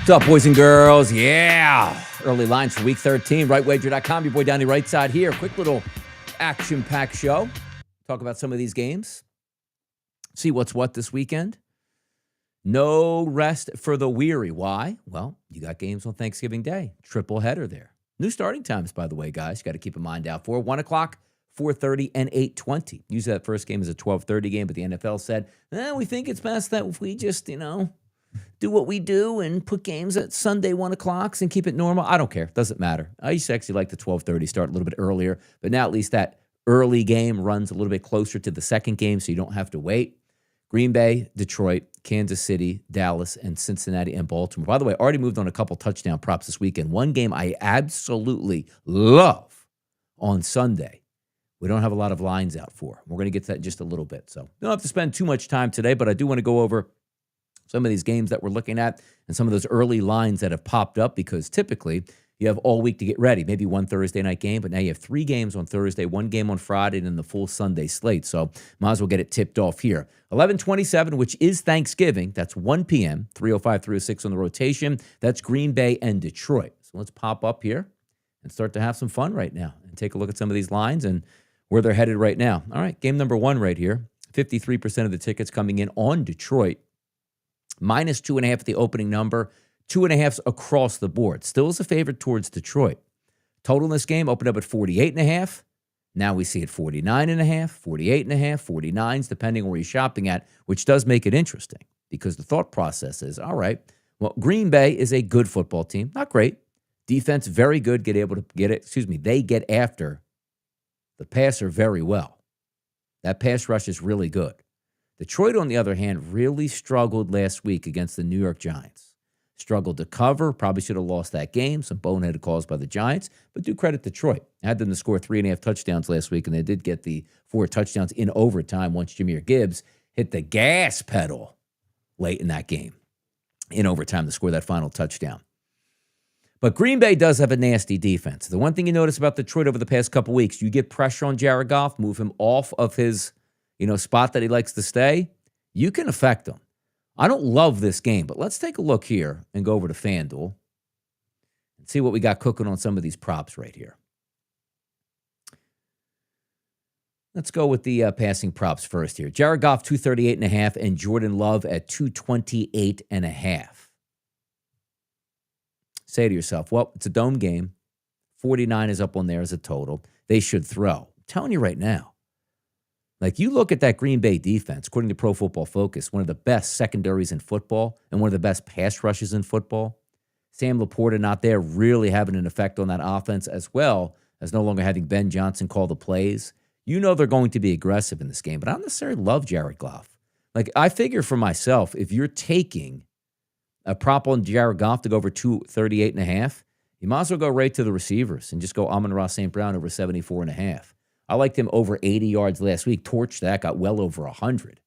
What's up, boys and girls? Yeah. Early lines for week 13. RightWager.com. Your boy Donnie RightSide here. Quick little action-packed show. Talk about some of these games. See what's what this weekend. No rest for the weary. Why? Well, you got games on Thanksgiving Day. Triple header there. New starting times, by the way, guys. You got to keep a mind out for 1 o'clock, 4:30, and 8:20. Usually that first game is a 12:30 game, but the NFL said, we think it's best that if we just, do what we do and put games at Sunday 1 o'clocks and keep it normal. I don't care. Doesn't matter. I used to actually like the 12:30 start a little bit earlier, but now at least that early game runs a little bit closer to the second game, so you don't have to wait. Green Bay, Detroit, Kansas City, Dallas, and Cincinnati and Baltimore. By the way, I already moved on a couple touchdown props this weekend. One game I absolutely love on Sunday. We don't have a lot of lines out for. We're going to get to that in just a little bit. So don't have to spend too much time today, but I do want to go over some of these games that we're looking at and some of those early lines that have popped up, because typically you have all week to get ready. Maybe one Thursday night game, but now you have 3 games on Thursday, 1 game on Friday, and then the full Sunday slate. So might as well get it tipped off here. 11:27, which is Thanksgiving. That's 1 p.m., 3:05, 3:06 on the rotation. That's Green Bay and Detroit. So let's pop up here and start to have some fun right now and take a look at some of these lines and where they're headed right now. All right, game number 1 right here. 53% of the tickets coming in on Detroit. Minus 2.5 at the opening number. 2.5s across the board. Still is a favorite towards Detroit. Total in this game opened up at 48.5. Now we see it 49.5, 48.5, 49s, depending on where you're shopping at, which does make it interesting because the thought process is, all right, well, Green Bay is a good football team. Not great. Defense, very good. They get after the passer very well. That pass rush is really good. Detroit, on the other hand, really struggled last week against the New York Giants. Struggled to cover, probably should have lost that game. Some boneheaded calls by the Giants, but do credit Detroit. I had them to score 3.5 touchdowns last week, and they did get the 4 touchdowns in overtime once Jahmyr Gibbs hit the gas pedal late in that game in overtime to score that final touchdown. But Green Bay does have a nasty defense. The one thing you notice about Detroit over the past couple weeks, you get pressure on Jared Goff, move him off of his spot that he likes to stay, you can affect him. I don't love this game, but let's take a look here and go over to FanDuel and see what we got cooking on some of these props right here. Let's go with the passing props first here. Jared Goff, 238.5, and Jordan Love at 228.5. Say to yourself, well, it's a dome game. 49 is up on there as a total. They should throw. I'm telling you right now. Like, you look at that Green Bay defense, according to Pro Football Focus, one of the best secondaries in football and one of the best pass rushes in football. Sam Laporta not there, really having an effect on that offense, as well as no longer having Ben Johnson call the plays. You know they're going to be aggressive in this game, but I don't necessarily love Jared Goff. Like, I figure for myself, if you're taking a prop on Jared Goff to go over 238.5, you might as well go right to the receivers and just go Amon-Ra St. Brown over 74.5. I liked him over 80 yards last week. Torched that, got well over 100.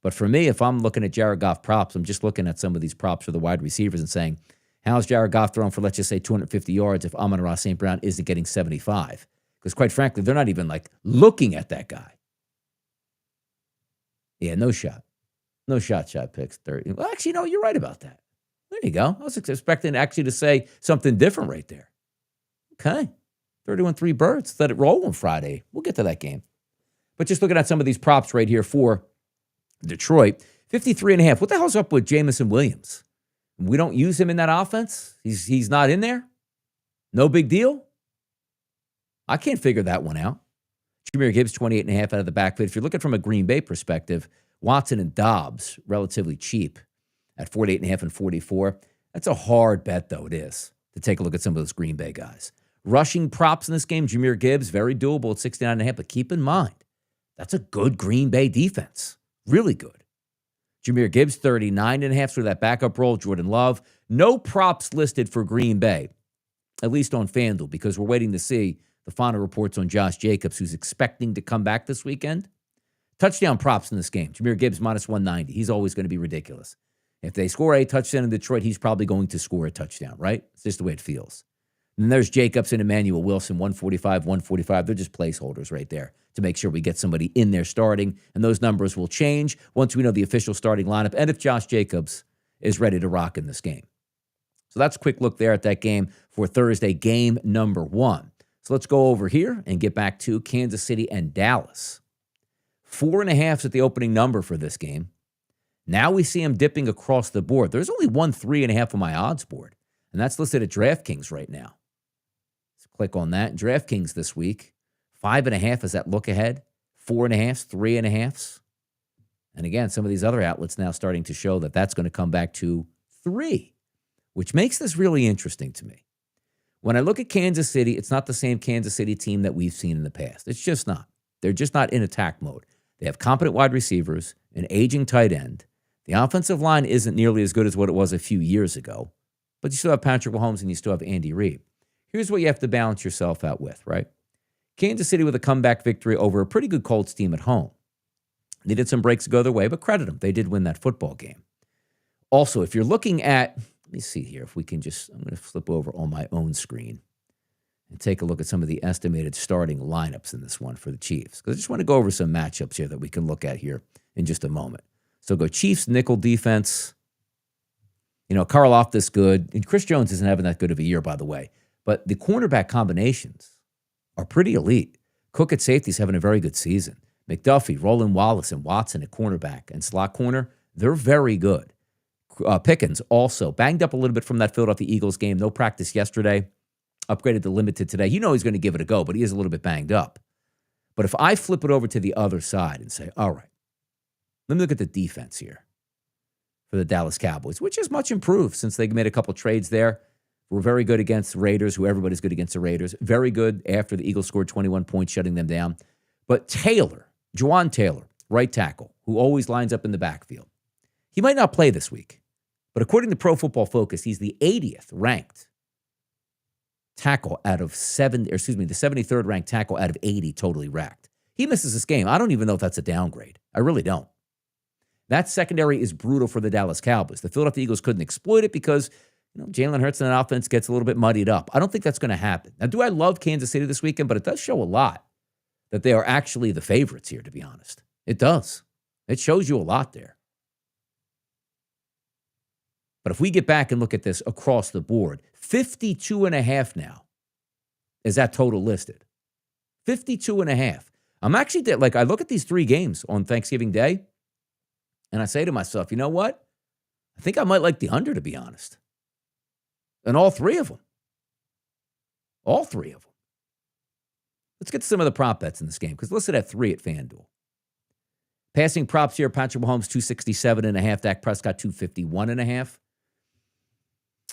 But for me, if I'm looking at Jared Goff props, I'm just looking at some of these props for the wide receivers and saying, how's Jared Goff throwing for, let's just say, 250 yards if Amon-Ra St. Brown isn't getting 75? Because quite frankly, they're not even looking at that guy. Yeah, no shot. No shot picks 30. Well, actually, you're right about that. There you go. I was expecting actually to say something different right there. Okay. 31-3 birds. Let it roll on Friday. We'll get to that game. But just looking at some of these props right here for Detroit, 53.5. What the hell's up with Jamison Williams? We don't use him in that offense? He's not in there? No big deal? I can't figure that one out. Jahmyr Gibbs, 28.5 out of the backfield. If you're looking from a Green Bay perspective, Watson and Dobbs, relatively cheap at 48.5 and 44. That's a hard bet, though, it is, to take a look at some of those Green Bay guys. Rushing props in this game, Jahmyr Gibbs, very doable at 69.5, but keep in mind, that's a good Green Bay defense. Really good. Jahmyr Gibbs, 39.5 for that backup role. Jordan Love. No props listed for Green Bay, at least on FanDuel, because we're waiting to see the final reports on Josh Jacobs, who's expecting to come back this weekend. Touchdown props in this game. Jahmyr Gibbs, minus 190. He's always going to be ridiculous. If they score a touchdown in Detroit, he's probably going to score a touchdown, right? It's just the way it feels. And there's Jacobs and Emmanuel Wilson, 145, 145. They're just placeholders right there to make sure we get somebody in there starting. And those numbers will change once we know the official starting lineup. And if Josh Jacobs is ready to rock in this game. So that's a quick look there at that game for Thursday, game number 1. So let's go over here and get back to Kansas City and Dallas. 4.5 at the opening number for this game. Now we see them dipping across the board. There's only 3.5 on my odds board, and that's listed at DraftKings right now. Let's click on that. DraftKings this week, 5.5 is that look ahead, 4.5, 3.5. And again, some of these other outlets now starting to show that that's going to come back to 3, which makes this really interesting to me. When I look at Kansas City, it's not the same Kansas City team that we've seen in the past. It's just not. They're just not in attack mode. They have competent wide receivers, an aging tight end. The offensive line isn't nearly as good as what it was a few years ago, but you still have Patrick Mahomes and you still have Andy Reid. Here's what you have to balance yourself out with, right? Kansas City with a comeback victory over a pretty good Colts team at home. They did some breaks go their way, but credit them. They did win that football game. Also, if you're looking at, let me see here if we can I'm going to flip over on my own screen and take a look at some of the estimated starting lineups in this one for the Chiefs. Because I just want to go over some matchups here that we can look at here in just a moment. So go Chiefs nickel defense. Karloff this good. And Chris Jones isn't having that good of a year, by the way. But the cornerback combinations are pretty elite. Cook at safety is having a very good season. McDuffie, Roland Wallace, and Watson at cornerback and slot corner, they're very good. Pickens also banged up a little bit from that Philadelphia Eagles game. No practice yesterday. Upgraded to limited today. He's going to give it a go, but he is a little bit banged up. But if I flip it over to the other side and say, all right, let me look at the defense here for the Dallas Cowboys, which is much improved since they made a couple trades there. We're very good against the Raiders, who everybody's good against the Raiders. Very good after the Eagles scored 21 points, shutting them down. But Juwan Taylor, right tackle, who always lines up in the backfield. He might not play this week, but according to Pro Football Focus, he's the 80th ranked tackle out of the 73rd ranked tackle out of 80 totally racked. He misses this game. I don't even know if that's a downgrade. I really don't. That secondary is brutal for the Dallas Cowboys. The Philadelphia Eagles couldn't exploit it because Jalen Hurts and that offense gets a little bit muddied up. I don't think that's going to happen. Now, do I love Kansas City this weekend? But it does show a lot that they are actually the favorites here, to be honest. It does. It shows you a lot there. But if we get back and look at this across the board, 52.5 now is that total listed. 52.5. I'm actually, I look at these 3 games on Thanksgiving Day, and I say to myself, you know what? I think I might like the under, to be honest. And all 3 of them. All 3 of them. Let's get to some of the prop bets in this game, because listed at 3 at FanDuel. Passing props here, Patrick Mahomes, 267.5. Dak Prescott, 251.5.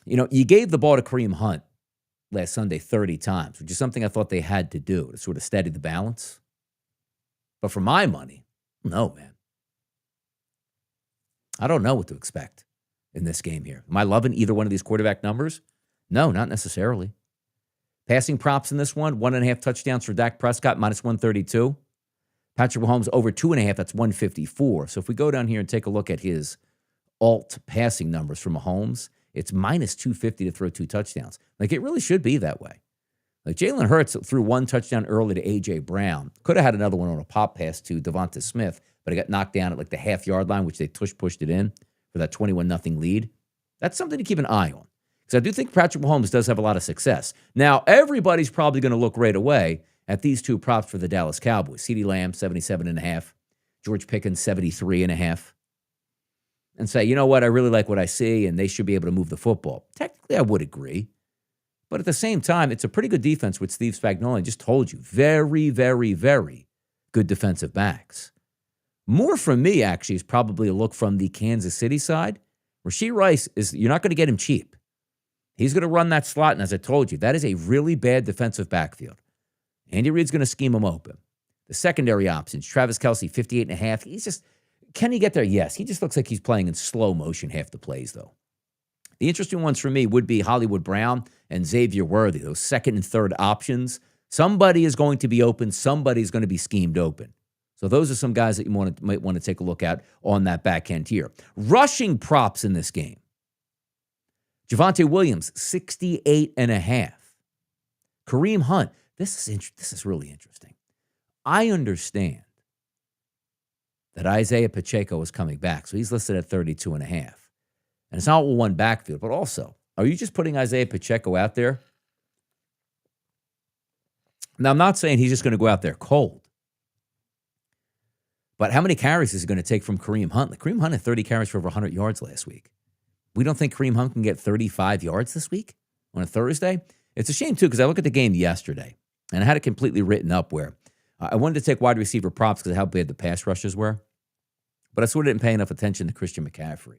You gave the ball to Kareem Hunt last Sunday 30 times, which is something I thought they had to do to sort of steady the balance. But for my money, no, man. I don't know what to expect in this game here. Am I loving either one of these quarterback numbers? No, not necessarily. Passing props in this one, 1.5 touchdowns for Dak Prescott, minus 132. Patrick Mahomes over 2.5, that's 154. So if we go down here and take a look at his alt passing numbers for Mahomes, it's minus 250 to throw 2 touchdowns. It really should be that way. Jalen Hurts threw 1 touchdown early to A.J. Brown. Could have had another one on a pop pass to Devonta Smith, but it got knocked down at the half-yard line, which they pushed it in for that 21-0 lead. That's something to keep an eye on, because I do think Patrick Mahomes does have a lot of success. Now, everybody's probably going to look right away at these 2 props for the Dallas Cowboys. CeeDee Lamb, 77.5. George Pickens, 73.5. And say, you know what, I really like what I see, and they should be able to move the football. Technically, I would agree. But at the same time, it's a pretty good defense with Steve Spagnuolo. I just told you, very, very, very good defensive backs. More from me, actually, is probably a look from the Kansas City side. Rashee Rice, you're not going to get him cheap. He's going to run that slot, and as I told you, that is a really bad defensive backfield. Andy Reid's going to scheme him open. The secondary options, Travis Kelce, 58.5. Can he get there? Yes. He just looks like he's playing in slow motion half the plays, though. The interesting ones for me would be Hollywood Brown and Xavier Worthy, those second and third options. Somebody is going to be open. Somebody's going to be schemed open. So those are some guys that you might want to take a look at on that back end here. Rushing props in this game. Javonte Williams, 68.5. Kareem Hunt. This is really interesting. I understand that Isaiah Pacheco is coming back, so he's listed at 32.5. And it's not all one backfield, but also, are you just putting Isaiah Pacheco out there? Now, I'm not saying he's just going to go out there cold. But how many carries is he going to take from Kareem Hunt? Like, Kareem Hunt had 30 carries for over 100 yards last week. We don't think Kareem Hunt can get 35 yards this week on a Thursday? It's a shame, too, because I look at the game yesterday, and I had it completely written up where I wanted to take wide receiver props because of how bad the pass rushes were. But I sort of didn't pay enough attention to Christian McCaffrey.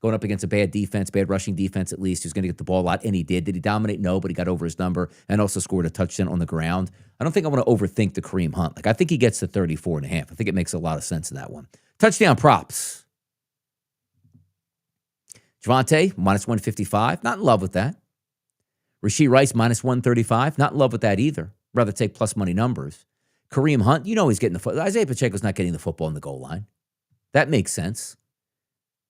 Going up against a bad defense, bad rushing defense at least, who's going to get the ball a lot, and he did. Did he dominate? No, but he got over his number and also scored a touchdown on the ground. I don't think I want to overthink the Kareem Hunt. Like, I think he gets to 34.5. I think it makes a lot of sense in that one. Touchdown props. Javonte, minus 155. Not in love with that. Rashee Rice, minus 135. Not in love with that either. Rather take plus money numbers. Kareem Hunt, you know he's getting the football. Isaiah Pacheco's not getting the football in the goal line. That makes sense.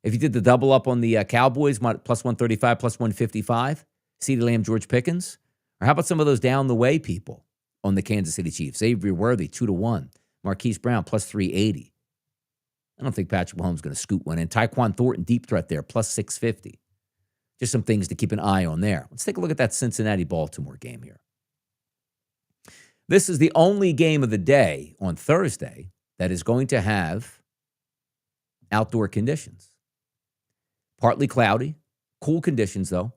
If you did the double up on the Cowboys, plus 135, plus 155, CeeDee Lamb, George Pickens, or how about some of those down the way people on the Kansas City Chiefs? Avery Worthy, 2-1. Marquise Brown, plus 380. I don't think Patrick Mahomes is going to scoot one in. Tyquan Thornton, deep threat there, plus 650. Just some things to keep an eye on there. Let's take a look at that Cincinnati-Baltimore game here. This is the only game of the day on Thursday that is going to have outdoor conditions. Partly cloudy, cool conditions though.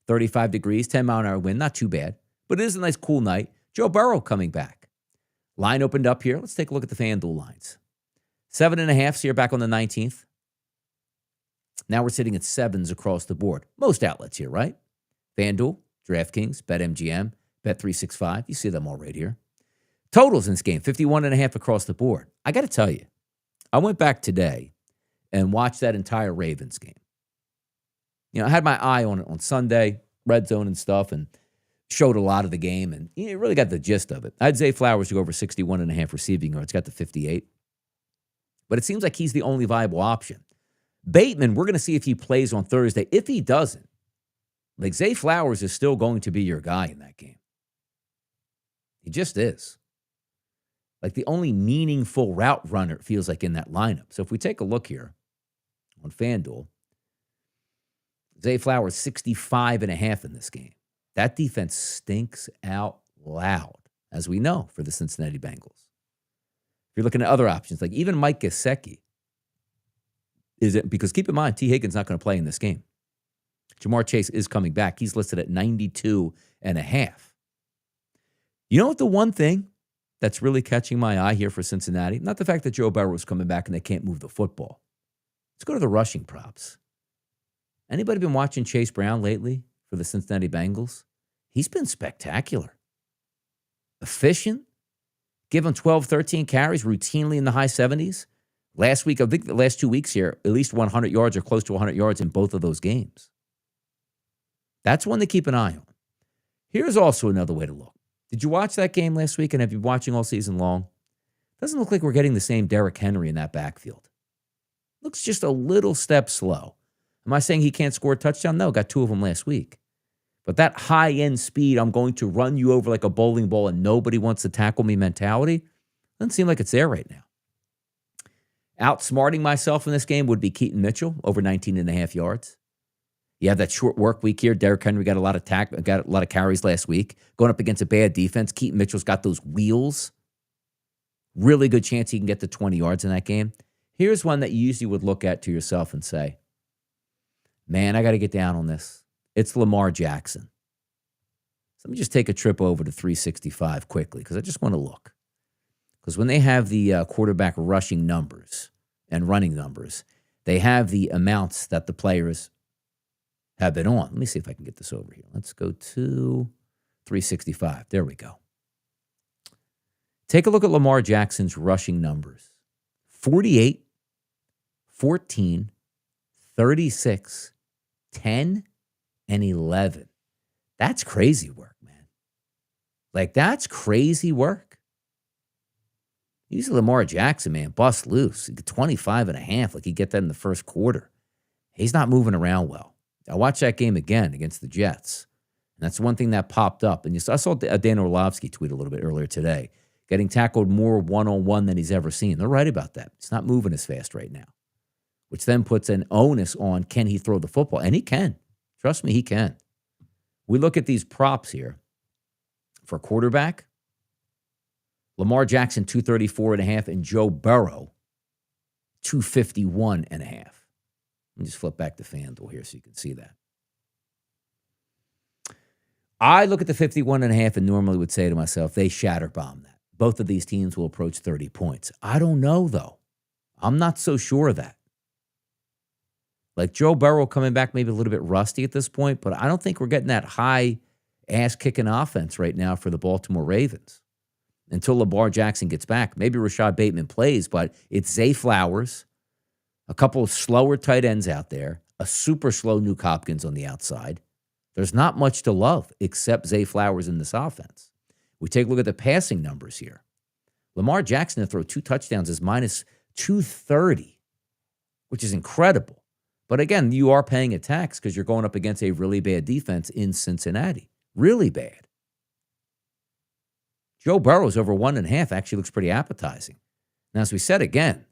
35 degrees, 10-mile-an-hour wind, not too bad. But it is a nice cool night. Joe Burrow coming back. Line opened up here. Let's take a look at the FanDuel lines. 7.5, so you're back on the 19th. Now we're sitting at 7s across the board. Most outlets here, right? FanDuel, DraftKings, BetMGM, Bet365. You see them all right here. Totals in this game, 51.5 across the board. I got to tell you, I went back today and watched that entire Ravens game. You know, I had my eye on it on Sunday, red zone and stuff, and showed a lot of the game, and you really got the gist of it. I had Zay Flowers to go over 61.5 receiving yards, got to 58. But it seems like he's the only viable option. Bateman, we're going to see if he plays on Thursday. If he doesn't, like, Zay Flowers is still going to be your guy in that game. He just is. Like, the only meaningful route runner, it feels like, in that lineup. So if we take a look here on FanDuel, Zay Flowers 65.5 in this game. That defense stinks out loud, as we know, for the Cincinnati Bengals. If you're looking at other options, like even Mike Gesicki, is it because keep in mind, T. Higgins not going to play in this game. Jamar Chase is coming back. He's listed at 92.5. You know what the one thing that's really catching my eye here for Cincinnati? Not the fact that Joe Burrow is coming back and they can't move the football. Let's go to the rushing props. Anybody been watching Chase Brown lately for the Cincinnati Bengals? He's been spectacular. Efficient. Give him 12, 13 carries routinely in the high 70s. Last week, I think the last 2 weeks here, at least 100 yards or close to 100 yards in both of those games. That's one to keep an eye on. Here's also another way to look. Did you watch that game last week and have you been watching all season long? Doesn't look like we're getting the same Derrick Henry in that backfield. Looks just a little step slow. Am I saying he can't score a touchdown? No, got 2 of them last week. But that high-end speed, I'm going to run you over like a bowling ball and nobody wants to tackle me mentality, doesn't seem like it's there right now. Outsmarting myself in this game would be Keaton Mitchell, over 19.5 yards. You have that short work week here. Derrick Henry got a lot of carries last week. Going up against a bad defense, Keaton Mitchell's got those wheels. Really good chance he can get to 20 yards in that game. Here's one that you usually would look at to yourself and say, man, I got to get down on this. It's Lamar Jackson. So let me just take a trip over to 365 quickly because I just want to look. Because when they have the quarterback rushing numbers and running numbers, they have the amounts that the players have been on. Let me see if I can get this over here. Let's go to 365. There we go. Take a look at Lamar Jackson's rushing numbers. 48, 14, 36, 10, and 11. That's crazy work, man. Like, that's crazy work. Usually Lamar Jackson, man, bust loose. 25.5, like you get that in the first quarter. He's not moving around well. I watched that game again against the Jets, and that's one thing that popped up. And I saw Dan Orlovsky tweet a little bit earlier today, getting tackled more one-on-one than he's ever seen. They're right about that. It's not moving as fast right now. which then puts an onus on, can he throw the football? And he can. Trust me, he can. We look at these props here. For quarterback, Lamar Jackson, 234.5, and Joe Burrow, 251.5. Let me just flip back to FanDuel here so you can see that. I look at the 51.5 and normally would say to myself, they shatter bomb that. Both of these teams will approach 30 points. I don't know, though. I'm not so sure of that. Like Joe Burrow coming back maybe a little bit rusty at this point, but I don't think we're getting that high ass-kicking offense right now for the Baltimore Ravens until Lamar Jackson gets back. Maybe Rashad Bateman plays, but it's Zay Flowers, a couple of slower tight ends out there, a super slow Nuke Hopkins on the outside. There's not much to love except Zay Flowers in this offense. We take a look at the passing numbers here. Lamar Jackson to throw 2 touchdowns is minus 230, which is incredible. But again, you are paying a tax because you're going up against a really bad defense in Cincinnati. Really bad. Joe Burrow's over 1.5 actually looks pretty appetizing. Now, as we said again,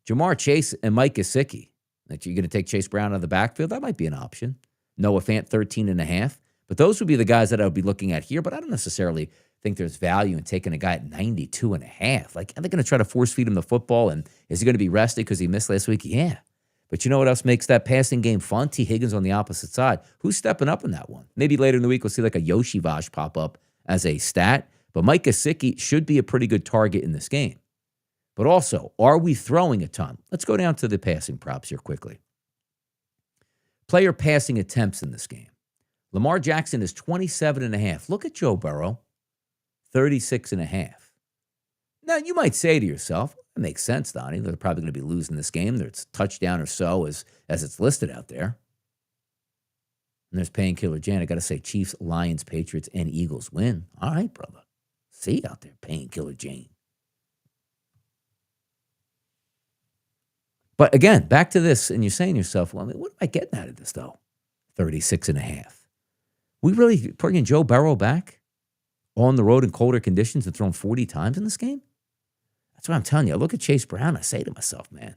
Jamar Chase and Mike Gesicki, that you're going to take Chase Brown out of the backfield, that might be an option. Noah Fant, 13.5. But those would be the guys that I would be looking at here. But I don't necessarily think there's value in taking a guy at 92.5. Like, are they going to try to force feed him the football? And is he going to be rested because he missed last week? Yeah. But you know what else makes that passing game fun? T. Higgins on the opposite side. Who's stepping up in that one? Maybe later in the week we'll see like a Yoshi Vash pop up as a stat. But Mike Gesicki should be a pretty good target in this game. But also, are we throwing a ton? Let's go down to the passing props here quickly. Player passing attempts in this game. Lamar Jackson is 27.5. Look at Joe Burrow, 36.5. Now, you might say to yourself, that makes sense, Donnie. They're probably going to be losing this game. There's a touchdown or so as it's listed out there. And there's Painkiller Jan. I got to say, Chiefs, Lions, Patriots, and Eagles win. All right, brother. See you out there, Painkiller Jane. But again, back to this, and you're saying to yourself, well, I mean, what am I getting out of this, though? 36.5. We really bringing Joe Burrow back on the road in colder conditions and thrown 40 times in this game? That's what I'm telling you. I look at Chase Brown. I say to myself, man,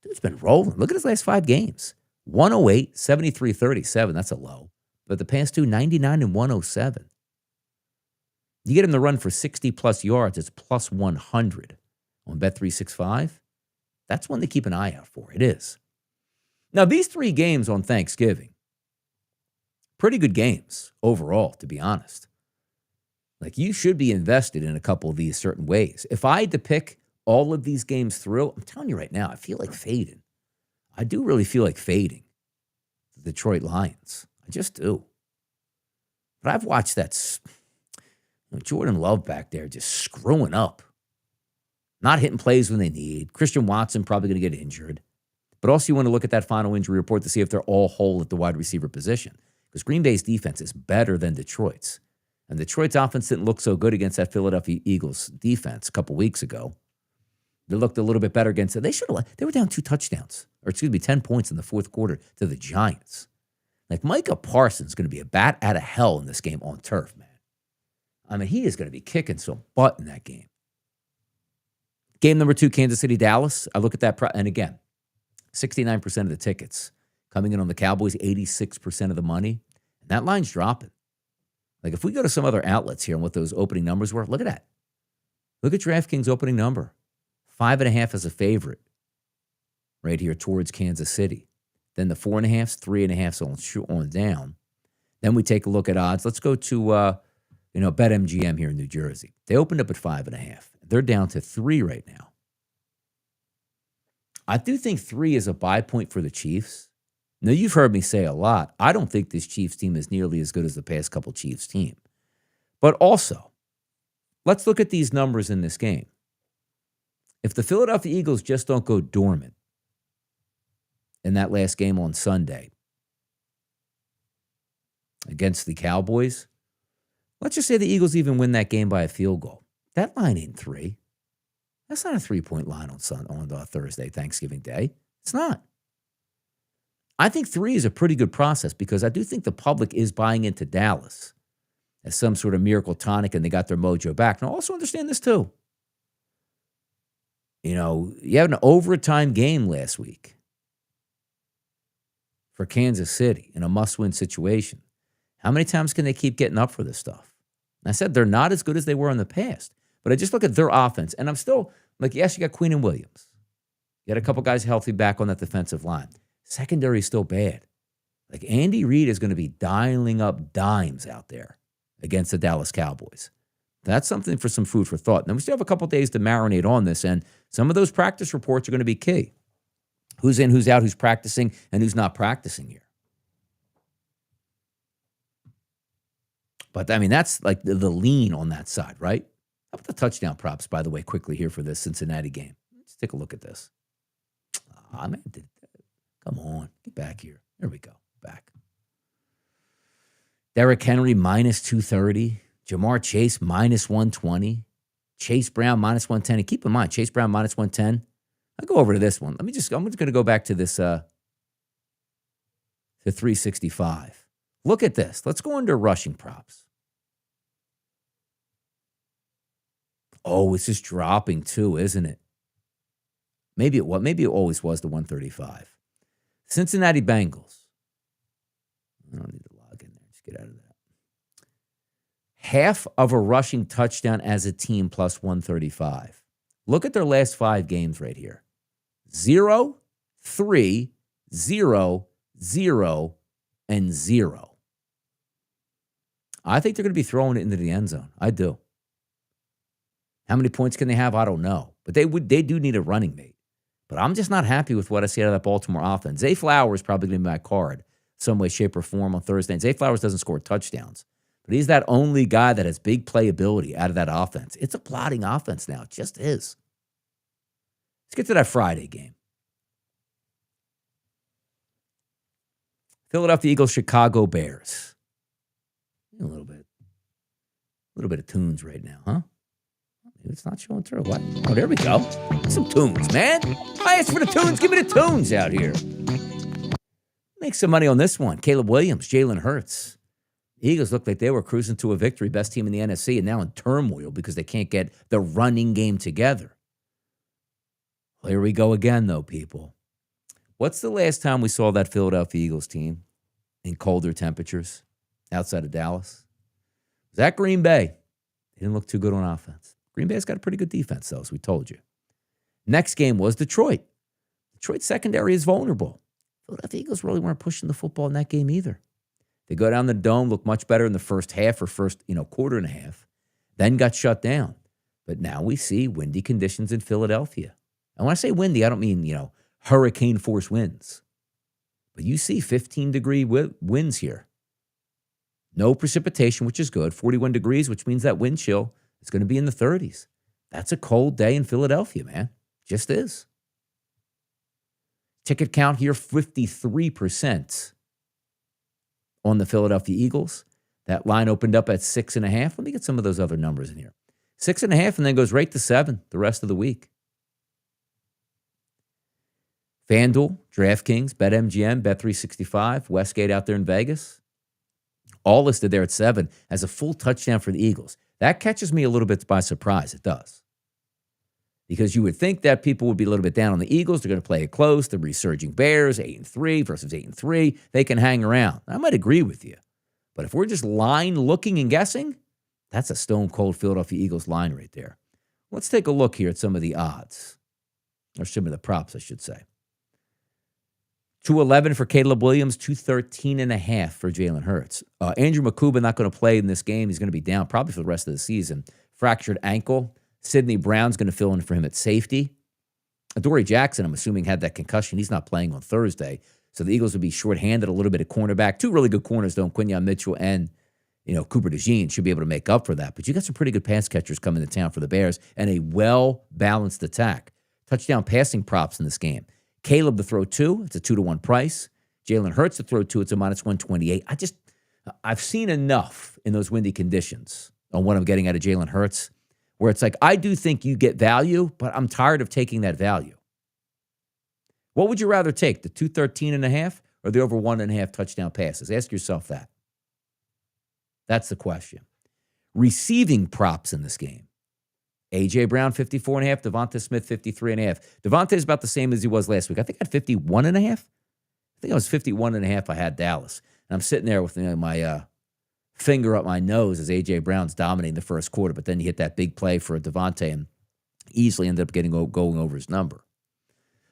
dude's been rolling. Look at his last 5 games. 108, 73, 37. That's a low. But the past 2, 99 and 107. You get him to run for 60-plus yards. It's plus 100 on Bet365. That's one to keep an eye out for. It is. Now, these 3 games on Thanksgiving, pretty good games overall, to be honest. Like, you should be invested in a couple of these certain ways. If I had to pick all of these games through, I'm telling you right now, I feel like fading. I do really feel like fading the Detroit Lions. I just do. But I've watched that Jordan Love back there just screwing up. Not hitting plays when they need. Christian Watson probably going to get injured. But also you want to look at that final injury report to see if they're all whole at the wide receiver position. Because Green Bay's defense is better than Detroit's. And Detroit's offense didn't look so good against that Philadelphia Eagles defense a couple weeks ago. They looked a little bit better against it. They were down 2 touchdowns, 10 points in the fourth quarter to the Giants. Like, Micah Parsons is going to be a bat out of hell in this game on turf, man. I mean, he is going to be kicking some butt in that game. Game number 2, Kansas City, Dallas. I look at that, and again, 69% of the tickets coming in on the Cowboys, 86% of the money. And that line's dropping. Like, if we go to some other outlets here and what those opening numbers were, look at that. Look at DraftKings' opening number. 5.5 as a favorite right here towards Kansas City. Then the 4.5s, 3.5s on down. Then we take a look at odds. Let's go to BetMGM here in New Jersey. They opened up at 5.5. They're down to 3 right now. I do think 3 is a buy point for the Chiefs. Now, you've heard me say a lot. I don't think this Chiefs team is nearly as good as the past couple Chiefs team. But also, let's look at these numbers in this game. If the Philadelphia Eagles just don't go dormant in that last game on Sunday against the Cowboys, let's just say the Eagles even win that game by a field goal. That line ain't 3. That's not a 3-point line on Thursday, Thanksgiving Day. It's not. I think 3 is a pretty good process because I do think the public is buying into Dallas as some sort of miracle tonic and they got their mojo back. Now, also understand this too. You had an overtime game last week for Kansas City in a must-win situation. How many times can they keep getting up for this stuff? And I said they're not as good as they were in the past, but I just look at their offense, and I'm still like, yes, you got Queen and Williams. You got a couple guys healthy back on that defensive line. Secondary is still bad. Like Andy Reid is going to be dialing up dimes out there against the Dallas Cowboys. That's something for some food for thought. Now, we still have a couple days to marinate on this, and some of those practice reports are going to be key. Who's in, who's out, who's practicing, and who's not practicing here. But, I mean, that's like the lean on that side, right? How about the touchdown props, by the way, quickly here for this Cincinnati game? Let's take a look at this. Man, come on. Get back here. There we go. Back. Derrick Henry, minus 230. Jamar Chase, minus 120. Chase Brown, minus 110. And keep in mind, Chase Brown, minus 110. I'll go over to this one. I'm just going to go back to this, to 365. Look at this. Let's go under rushing props. Oh, it's just dropping too, isn't it? Maybe it always was the 135. Cincinnati Bengals. I don't need to log in there. Just get out of that. Half of a rushing touchdown as a team plus 135. Look at their last 5 games right here. 0, 3, 0, 0, and 0. I think they're going to be throwing it into the end zone. I do. How many points can they have? I don't know. But they do need a running mate. But I'm just not happy with what I see out of that Baltimore offense. Zay Flowers is probably going to be my card some way, shape, or form on Thursday. And Zay Flowers doesn't score touchdowns. But he's that only guy that has big playability out of that offense. It's a plotting offense now. It just is. Let's get to that Friday game. Philadelphia Eagles, Chicago Bears. A little bit of tunes right now, huh? Maybe it's not showing through. What? Oh, there we go. Some tunes, man. I asked for the tunes. Give me the tunes out here. Make some money on this one. Caleb Williams, Jalen Hurts. The Eagles looked like they were cruising to a victory, best team in the NFC, and now in turmoil because they can't get the running game together. Well, here we go again, though, people. What's the last time we saw that Philadelphia Eagles team in colder temperatures outside of Dallas? Was that Green Bay? They didn't look too good on offense. Green Bay's got a pretty good defense, though, as we told you. Next game was Detroit. Detroit's secondary is vulnerable. Philadelphia Eagles really weren't pushing the football in that game either. They go down the dome, look much better in the first half or first, quarter and a half, then got shut down. But now we see windy conditions in Philadelphia. And when I say windy, I don't mean, hurricane force winds. But you see 15-degree winds here. No precipitation, which is good. 41 degrees, which means that wind chill is going to be in the 30s. That's a cold day in Philadelphia, man. Just is. Ticket count here, 53% on the Philadelphia Eagles. That line opened up at 6.5. Let me get some of those other numbers in here. 6.5 and then goes right to 7 the rest of the week. FanDuel, DraftKings, BetMGM, Bet365, Westgate out there in Vegas. All listed there at 7 as a full touchdown for the Eagles. That catches me a little bit by surprise. It does. Because you would think that people would be a little bit down on the Eagles. They're going to play it close. The resurging Bears, 8-3 versus 8-3. They can hang around. I might agree with you. But if we're just line looking and guessing, that's a stone cold Philadelphia Eagles line right there. Let's take a look here at some of the odds. Or some of the props, I should say. 211 for Caleb Williams, 213.5 for Jalen Hurts. Andrew Makuba not going to play in this game. He's going to be down probably for the rest of the season. Fractured ankle. Sidney Brown's going to fill in for him at safety. Adoree Jackson, I'm assuming, had that concussion. He's not playing on Thursday. So the Eagles will be shorthanded a little bit at cornerback. 2 really good corners, though, Quinyon Mitchell and, Cooper DeJean should be able to make up for that. But you got some pretty good pass catchers coming to town for the Bears and a well-balanced attack. Touchdown passing props in this game. Caleb to throw 2, it's a 2-to-1 price. Jalen Hurts to throw 2, it's a minus 128. I've seen enough in those windy conditions on what I'm getting out of Jalen Hurts, where it's like, I do think you get value, but I'm tired of taking that value. What would you rather take, the 213.5 or the over 1.5 touchdown passes? Ask yourself that. That's the question. Receiving props in this game. A.J. Brown, 54.5. Devonta Smith, 53.5. Devonta's about the same as he was last week. I think I had 51.5. I think I was 51.5. I had Dallas. And I'm sitting there with my finger up my nose as A.J. Brown's dominating the first quarter, but then you hit that big play for Devonta and easily ended up going over his number.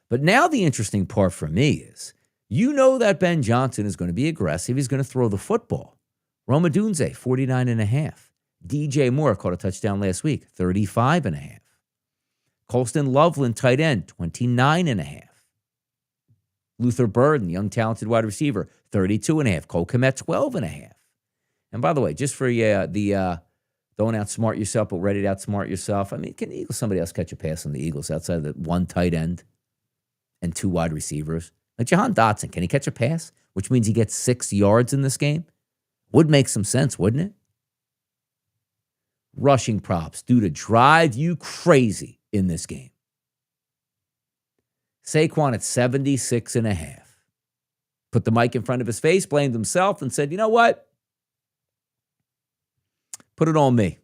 But now the interesting part for me is, you know that Ben Johnson is going to be aggressive. He's going to throw the football. Rome Odunze, 49.5. DJ Moore caught a touchdown last week, 35.5. Colston Loveland, tight end, 29.5. Luther Burden, young talented wide receiver, 32.5. Cole Kmet, 12.5. And by the way, just for don't outsmart yourself, but ready to outsmart yourself. I mean, can somebody else catch a pass on the Eagles outside of the one tight end and two wide receivers? Like Jahan Dotson, can he catch a pass? Which means he gets 6 yards in this game? Would make some sense, wouldn't it? Rushing props due to drive you crazy in this game. Saquon at 76.5. Put the mic in front of his face, blamed himself, and said, you know what? Put it on me.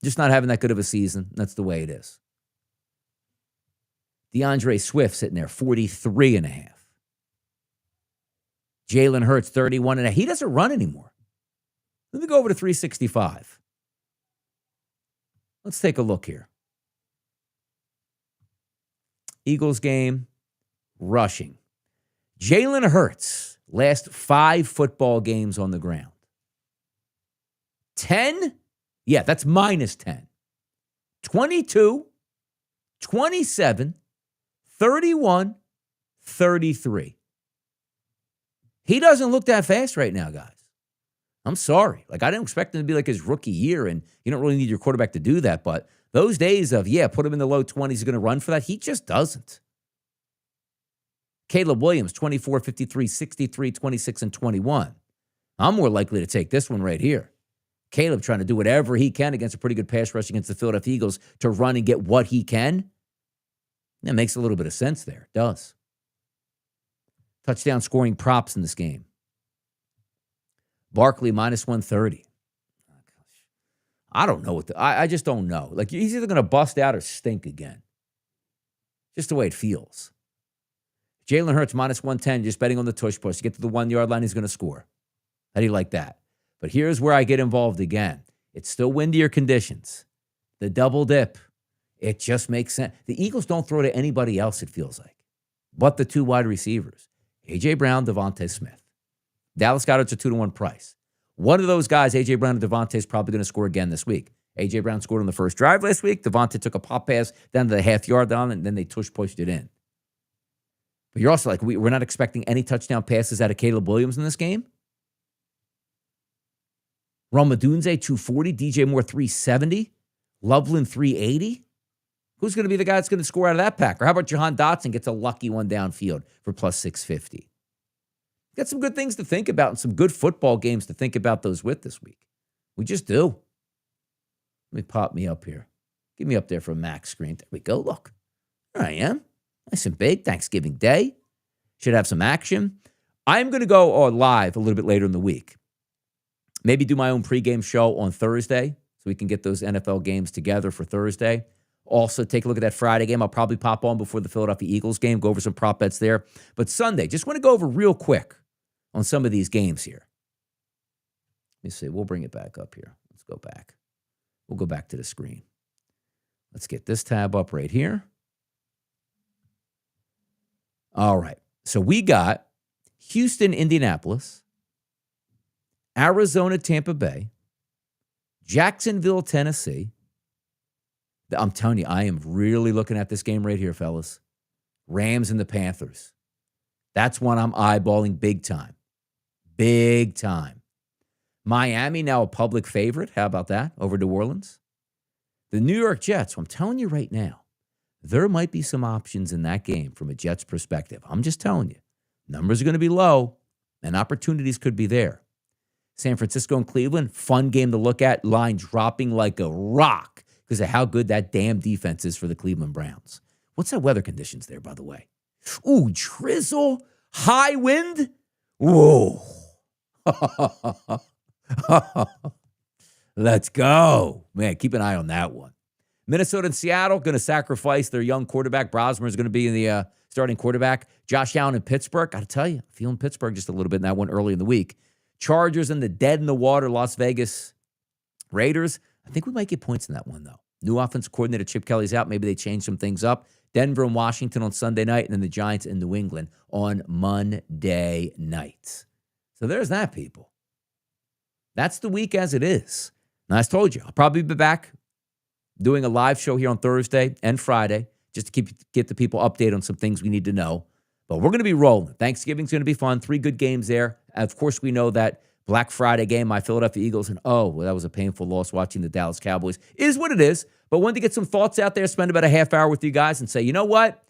Just not having that good of a season. That's the way it is. DeAndre Swift sitting there, 43.5. Jalen Hurts, 31.5. He doesn't run anymore. Let me go over to 365. Let's take a look here. Eagles game, rushing. Jalen Hurts, last 5 football games on the ground. 10? Yeah, that's minus 10. 22, 27, 31, 33. He doesn't look that fast right now, guys. I'm sorry. Like, I didn't expect him to be like his rookie year, and you don't really need your quarterback to do that. But those days of, put him in the low 20s, he's going to run for that, he just doesn't. Caleb Williams, 24, 53, 63, 26, and 21. I'm more likely to take this one right here. Caleb trying to do whatever he can against a pretty good pass rush against the Philadelphia Eagles to run and get what he can. That makes a little bit of sense there. It does. Touchdown scoring props in this game. Barkley, minus 130. Oh, gosh. I don't know what I just don't know. Like, he's either going to bust out or stink again. Just the way it feels. Jalen Hurts, minus 110, just betting on the tush push. To get to the 1 yard line, he's going to score. How do you like that? But here's where I get involved again. It's still windier conditions. The double dip. It just makes sense. The Eagles don't throw to anybody else, it feels like, but the 2 wide receivers. A.J. Brown, Devonta Smith. Dallas Goedert's a 2-to-1 price. One of those guys, A.J. Brown and Devonta, is probably going to score again this week. A.J. Brown scored on the first drive last week. Devonta took a pop pass down to the half-yard line, and then they pushed it in. But you're also like, we're not expecting any touchdown passes out of Caleb Williams in this game? Rome Odunze, 240. DJ Moore, 370. Loveland, 380. Who's going to be the guy that's going to score out of that pack? Or how about Jahan Dotson gets a lucky one downfield for plus 650? Got some good things to think about and some good football games to think about those with this week. We just do. Let me pop me up here. Get me up there for a max screen. There we go. Look. There I am. Nice and big. Thanksgiving Day. Should have some action. I'm going to go live a little bit later in the week. Maybe do my own pregame show on Thursday so we can get those NFL games together for Thursday. Also, take a look at that Friday game. I'll probably pop on before the Philadelphia Eagles game, go over some prop bets there. But Sunday, just want to go over real quick on some of these games here. Let me see. We'll bring it back up here. Let's go back. We'll go back to the screen. Let's get this tab up right here. All right. So we got Houston, Indianapolis, Arizona, Tampa Bay, Jacksonville, Tennessee. I'm telling you, I am really looking at this game right here, fellas. Rams and the Panthers. That's one I'm eyeballing big time. Big time. Miami now a public favorite. How about that? Over New Orleans. The New York Jets. Well, I'm telling you right now, there might be some options in that game from a Jets perspective. I'm just telling you. Numbers are going to be low, and opportunities could be there. San Francisco and Cleveland, fun game to look at. Line dropping like a rock because of how good that damn defense is for the Cleveland Browns. What's that weather conditions there, by the way? Ooh, drizzle, high wind. Whoa. Let's go. Man, keep an eye on that one. Minnesota and Seattle going to sacrifice their young quarterback. Brosmer is going to be the starting quarterback. Josh Allen in Pittsburgh. Got to tell you, feeling Pittsburgh just a little bit in that one early in the week. Chargers and the dead-in-the-water Las Vegas Raiders. I think we might get points in that one, though. New offensive coordinator Chip Kelly's out. Maybe they change some things up. Denver and Washington on Sunday night, and then the Giants in New England on Monday night. So there's that, people. That's the week as it is. Now, as I told you, I'll probably be back doing a live show here on Thursday and Friday just to get the people updated on some things we need to know. But we're going to be rolling. Thanksgiving's going to be fun. 3 good games there. Of course, we know that Black Friday game, my Philadelphia Eagles, and well, that was a painful loss watching the Dallas Cowboys. It is what it is. But wanted to get some thoughts out there, spend about a half hour with you guys and say, you know what?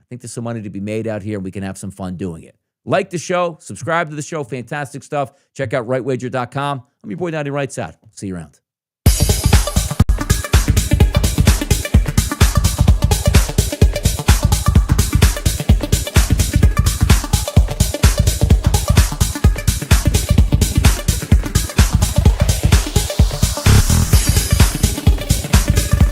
I think there's some money to be made out here and we can have some fun doing it. Like the show, subscribe to the show, fantastic stuff. Check out rightwager.com. I'm your boy, Donnie RightSide. See you around.